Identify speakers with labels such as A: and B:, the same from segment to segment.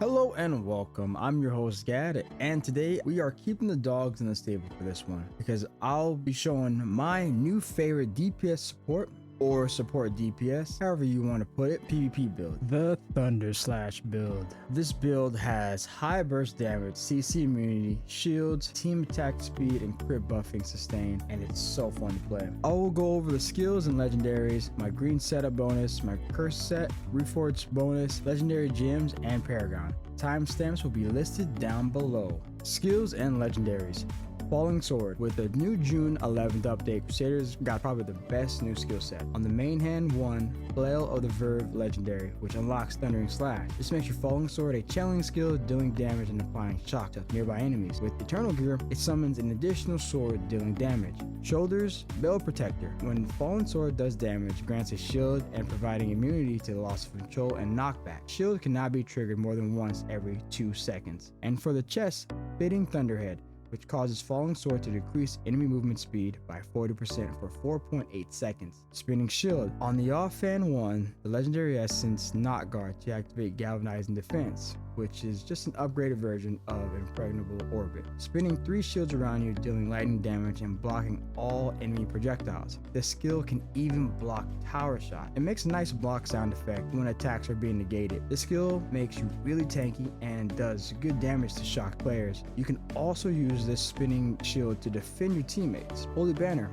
A: Hello and welcome. I'm your host Gadd, and today we are keeping the dogs in the stable for this one because I'll be showing my new favorite DPS support or support DPS, however you want to put it, PvP build. The Thunder Slash build. This build has high burst damage, CC immunity, shields, team attack speed, and crit buffing sustain, and it's so fun to play. I will go over the skills and legendaries, my green setup bonus, my curse set, Reforge bonus, legendary gems, and Paragon. Timestamps will be listed down below. Skills and legendaries. Falling Sword. With the new June 11th update, Crusaders got probably the best new skill set. On the main hand, one Flail of the Verve legendary, which unlocks Thundering Slash. This makes your Falling Sword a channeling skill, dealing damage and applying shock to nearby enemies. With Eternal Gear, it summons an additional sword dealing damage. Shoulders, Bell Protector. When Fallen Sword does damage, grants a shield and providing immunity to the loss of control and knockback. Shield cannot be triggered more than once every 2 seconds. And for the chest, Fitting Thunderhead, which causes Falling Sword to decrease enemy movement speed by 40% for 4.8 seconds. Spinning Shield. On the offhand one, the legendary essence Not Guard to activate Galvanizing Defense, which is just an upgraded version of Impregnable Orbit. Spinning 3 shields around you, dealing lightning damage and blocking all enemy projectiles. This skill can even block Tower Shot. It makes a nice block sound effect when attacks are being negated. This skill makes you really tanky and does good damage to shocked players. You can also use this spinning shield to defend your teammates. Holy Banner.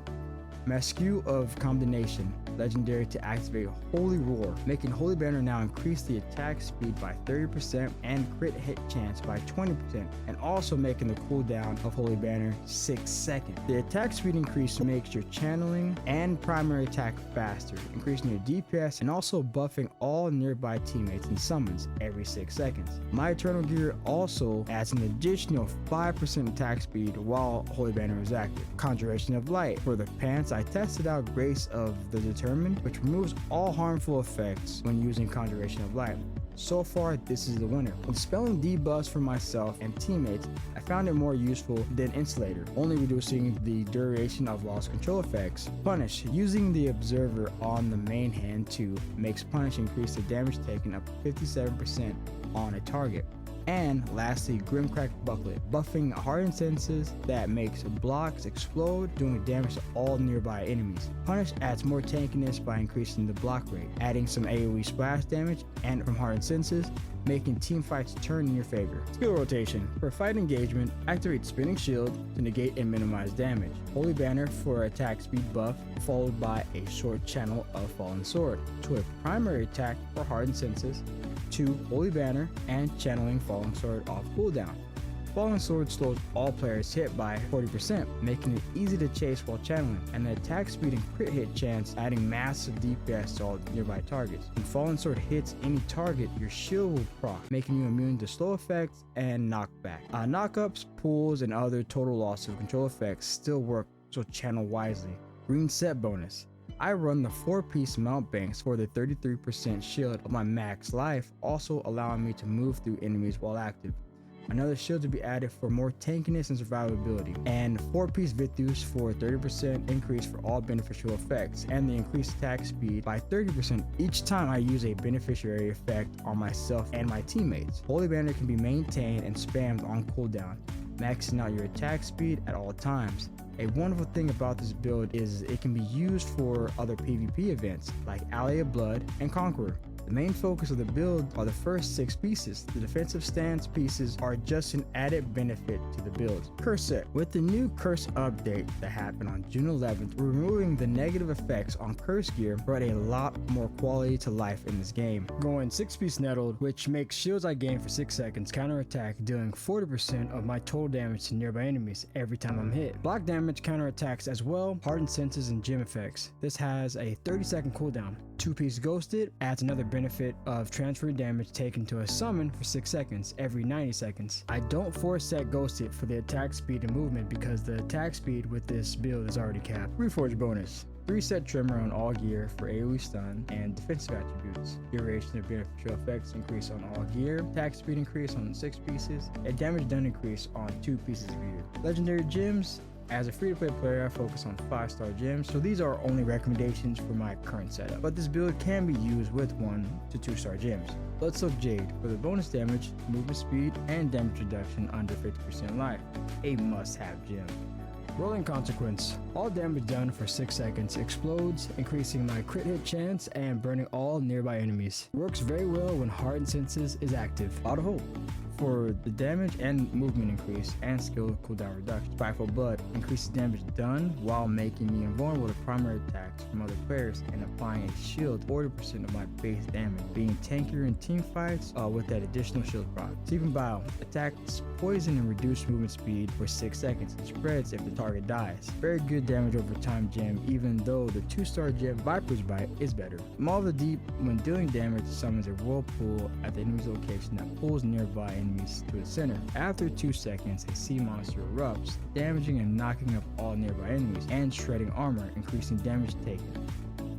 A: Masque of Condemnation, legendary to activate Holy Roar, making Holy Banner now increase the attack speed by 30% and crit hit chance by 20%, and also making the cooldown of Holy Banner 6 seconds. The attack speed increase makes your channeling and primary attack faster, increasing your DPS and also buffing all nearby teammates and summons every 6 seconds. My Eternal Gear also adds an additional 5% attack speed while Holy Banner is active. Conjuration of Light. For the pants, I tested out Grace of the Determined, which removes all harmful effects when using Conjuration of Light. So far, this is the winner. When spelling debuffs for myself and teammates, I found it more useful than Insulator, only reducing the duration of lost control effects. Punish. Using the Observer on the main hand too makes Punish increase the damage taken up to 57% on a target. And lastly, Grimcrack Bucklet, buffing Hardened Senses that makes blocks explode, doing damage to all nearby enemies. Punish adds more tankiness by increasing the block rate, adding some AoE splash damage, and from Hardened Senses, making team fights turn in your favor. Skill rotation. For fight engagement, activate Spinning Shield to negate and minimize damage. Holy Banner for attack speed buff, followed by a short channel of Fallen Sword. To a primary attack for Hardened Senses, 2 Holy Banner, and channeling Falling Sword off cooldown. Falling Sword slows all players hit by 40%, making it easy to chase while channeling, and the attack speed and crit hit chance adding massive DPS to all nearby targets. When Falling Sword hits any target, your shield will proc, making you immune to slow effects and knockback. Knockups, pulls, and other total loss of control effects still work, so channel wisely. Green set bonus. I run the 4-piece mount banks for the 33% shield of my max life, also allowing me to move through enemies while active. Another shield to be added for more tankiness and survivability, and 4-piece Vithus for 30% increase for all beneficial effects, and the increased attack speed by 30% each time I use a beneficiary effect on myself and my teammates. Holy Banner can be maintained and spammed on cooldown, maxing out your attack speed at all times. A wonderful thing about this build is it can be used for other PvP events like Alley of Blood and Conqueror. The main focus of the build are the first 6 pieces. The defensive stance pieces are just an added benefit to the build. Curse set. With the new curse update that happened on June 11th, removing the negative effects on curse gear brought a lot more quality to life in this game. Going 6-piece nettled, which makes shields I gain for 6 seconds counterattack, dealing 40% of my total damage to nearby enemies every time I'm hit. Block damage counterattacks as well, Hardened Senses and gem effects. This has a 30-second cooldown. 2-piece Ghosted adds another benefit of transferring damage taken to a summon for 6 seconds every 90 seconds. I don't force set Ghosted for the attack speed and movement because the attack speed with this build is already capped. Reforge bonus. 3-set Tremor on all gear for AoE stun and defensive attributes. Duration of beneficial effects increase on all gear. Attack speed increase on 6 pieces. And damage done increase on 2 pieces of gear. Legendary gems. As a free-to-play player, I focus on 5-star gems, so these are only recommendations for my current setup, but this build can be used with 1 to 2-star gems. Let's look Jade for the bonus damage, movement speed, and damage reduction under 50% life, a must-have gem. Rolling Consequence. All damage done for 6 seconds explodes, increasing my crit hit chance and burning all nearby enemies. Works very well when Hardened Senses is active. Auto Hope. For the damage and movement increase and skill cooldown reduction. Spiteful Blood increases damage done while making me invulnerable to primary attacks from other players and applying a shield 40% of my base damage, being tankier in team fights with that additional shield proc. Sleeping Bile attacks poison and reduced movement speed for 6 seconds and spreads if the target dies. Very good damage over time gem, even though the 2-star gem Viper's Bite is better. Maul of the Deep, when dealing damage, summons a whirlpool at the enemy's location that pulls nearby enemies to its center. After 2 seconds, a sea monster erupts, damaging and knocking up all nearby enemies and shredding armor, increasing damage taken.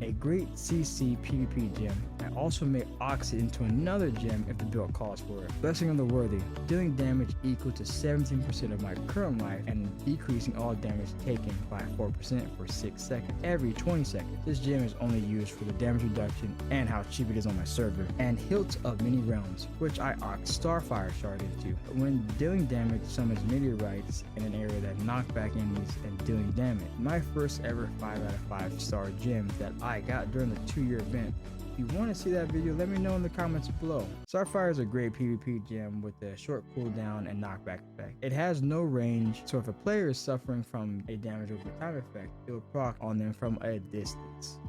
A: A great CC PvP gem. I also made Ox into another gem if the build calls for it. Blessing of the Worthy, dealing damage equal to 17% of my current life and decreasing all damage taken by 4% for 6 seconds every 20 seconds. This gem is only used for the damage reduction and how cheap it is on my server. And Hilt of Many Realms, which I Ox Starfire Shard into. When dealing damage, summons meteorites in an area that knock back enemies and dealing damage. My first ever 5 out of 5-star gem that I got during the 2-year event. If you want to see that video, let me know in the comments below. Starfire is a great PvP gem with a short cooldown and knockback effect. It has no range, so if a player is suffering from a damage over time effect, it will proc on them from a distance.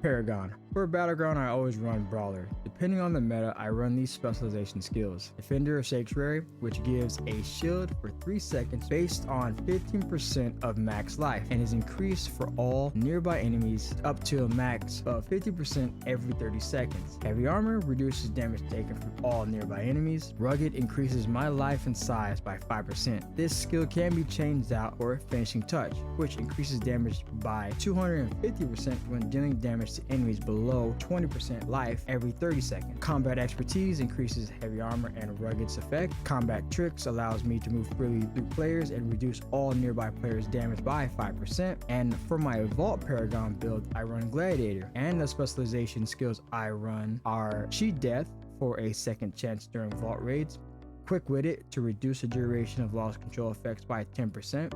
A: Paragon. For Battleground, I always run Brawler. Depending on the meta, I run these specialization skills. Defender of Sanctuary, which gives a shield for 3 seconds based on 15% of max life and is increased for all nearby enemies up to a max of 50% every 30 seconds. Heavy Armor reduces damage taken from all nearby enemies. Rugged increases my life and size by 5%. This skill can be changed out for Finishing Touch, which increases damage by 250% when dealing damage to enemies below 20% life every 30 seconds. Combat Expertise increases Heavy Armor and Rugged's effect. Combat Tricks allows me to move freely through players and reduce all nearby players' damage by 5%. And for my Vault Paragon build, I run Gladiator, and the specialization skills I run are Cheat Death for a second chance during Vault raids, Quick-Witted to reduce the duration of lost control effects by 10%,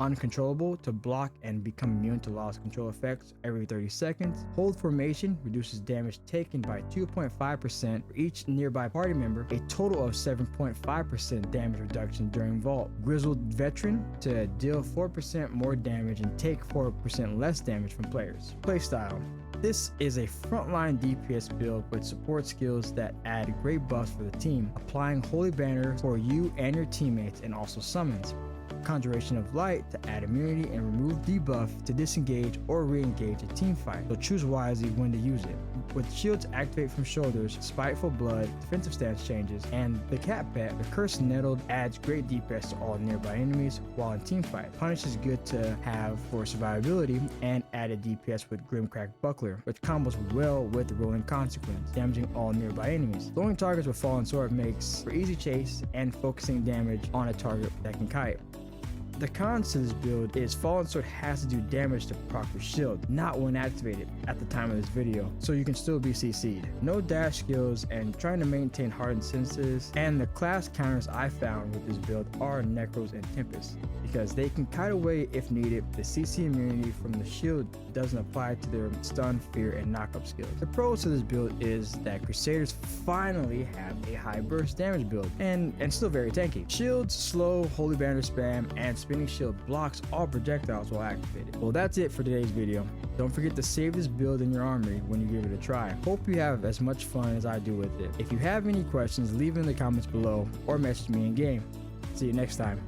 A: Uncontrollable to block and become immune to lost control effects every 30 seconds. Hold Formation reduces damage taken by 2.5% for each nearby party member, a total of 7.5% damage reduction during Vault. Grizzled Veteran to deal 4% more damage and take 4% less damage from players. Playstyle. This is a frontline DPS build with support skills that add great buffs for the team, applying Holy Banner for you and your teammates and also summons. Conjuration of Light to add immunity and remove debuff to disengage or re-engage a team fight, so choose wisely when to use it. With shields activate from shoulders, Spiteful Blood, defensive stance changes, and the Cat Pet, the Cursed Nettled adds great DPS to all nearby enemies while in team fight. Punish is good to have for survivability and added DPS with Grimcrack Buckler, which combos well with the Rolling Consequence, damaging all nearby enemies. Throwing targets with Fallen Sword makes for easy chase and focusing damage on a target that can kite. The cons to this build is Fallen Sword has to do damage to proc your shield, not when activated at the time of this video, so you can still be CC'd. No dash skills and trying to maintain Hardened Senses, and the class counters I found with this build are Necros and Tempest, because they can kite away if needed. The CC immunity from the shield doesn't apply to their stun, fear, and knockup skills. The pros to this build is that Crusaders finally have a high burst damage build, and still very tanky. Shields, slow, Holy Banner spam, and Spinning Shield blocks all projectiles while activated. Well, that's it for today's video. Don't forget to save this build in your armory when you give it a try. Hope you have as much fun as I do with it. If you have any questions, leave them in the comments below or message me in game. See you next time.